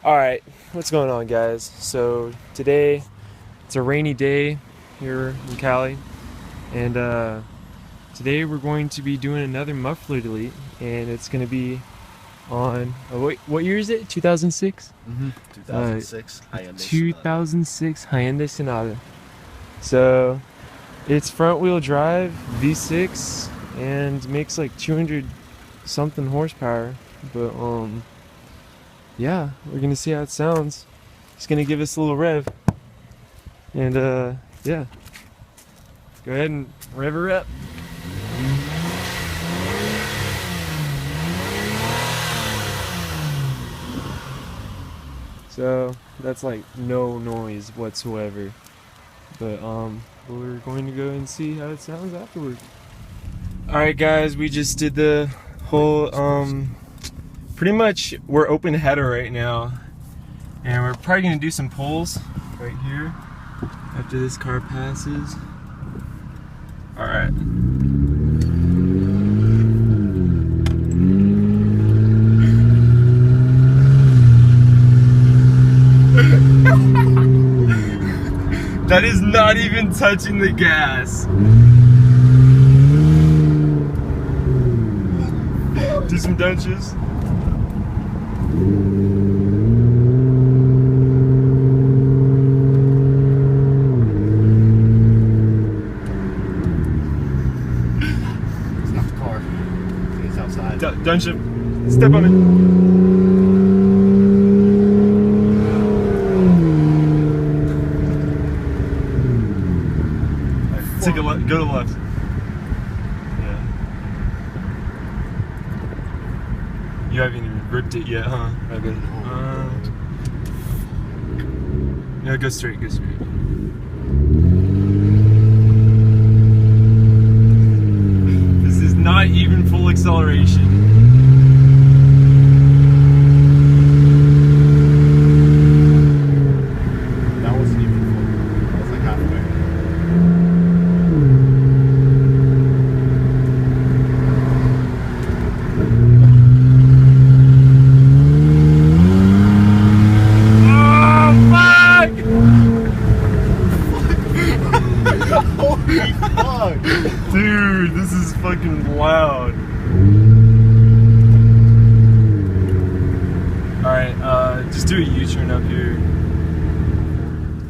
Alright, what's going on, guys? So today it's a rainy day here in Cali, and today we're going to be doing another muffler delete, and it's going to be on wait, what year is it? 2006? 2006 Hyundai 2006 Hyundai Sonata. So it's front wheel drive V6 and makes like 200 something horsepower, but yeah, we're gonna see how it sounds. It's gonna give us a little rev, and yeah, go ahead and rev her up. So that's like no noise whatsoever, but we're going to go and see how it sounds afterward. All right, guys, we just did the whole pretty much we're open header right now, and we're probably gonna do some pulls right here after this car passes. All right. That is not even touching the gas. Do some dunches. It's not the car. It's outside. Dunch it. Step on it. Take a left. Go to the left. Yeah. You haven't even ripped it yet, huh? Okay. No, go straight. Go straight. This is not even full acceleration. That wasn't even full. That was like halfway. Holy fuck! Dude, this is fucking loud. Alright, just do a U-turn up here.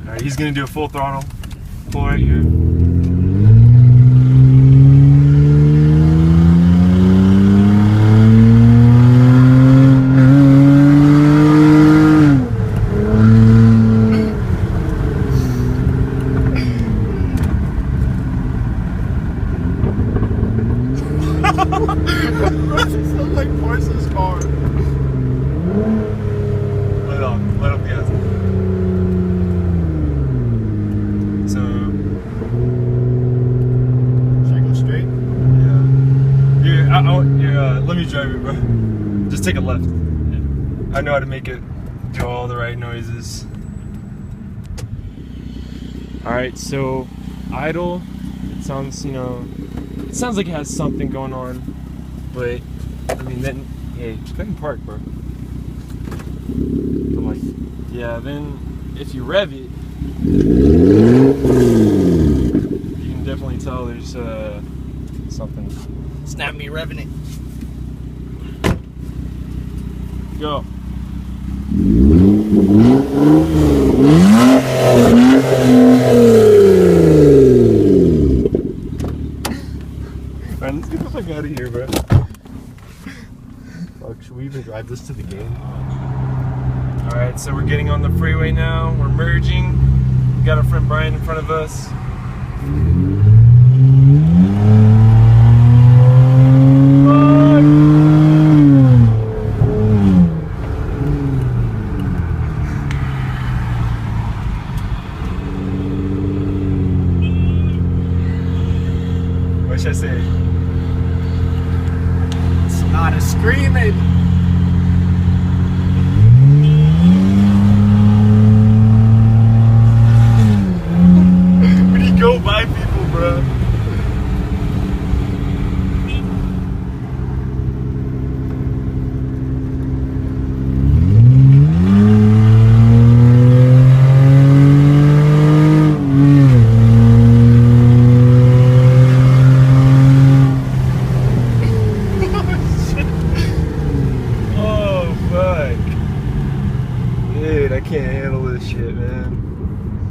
Alright, he's gonna do a full throttle. Pull right here. It sounds like Parce's car. Let off the gas. So, Should I go straight? yeah. Let me drive it, bro. Just take a left. Yeah. I know how to make it do all the right noises. Alright, so idle, it sounds, it sounds like it has something going on, but I mean, then, hey, fucking park, bro. I'm like, yeah, then if you rev it, you can definitely tell there's something. Snap me revving it. Go. Alright, let's get the fuck out of here, bro. Fuck, should we even drive this to the game? Alright, so we're getting on the freeway now. We're merging. We got our friend Brian in front of us. What should I say? Sonata screaming. When you go by people Dude, I can't handle this shit, man.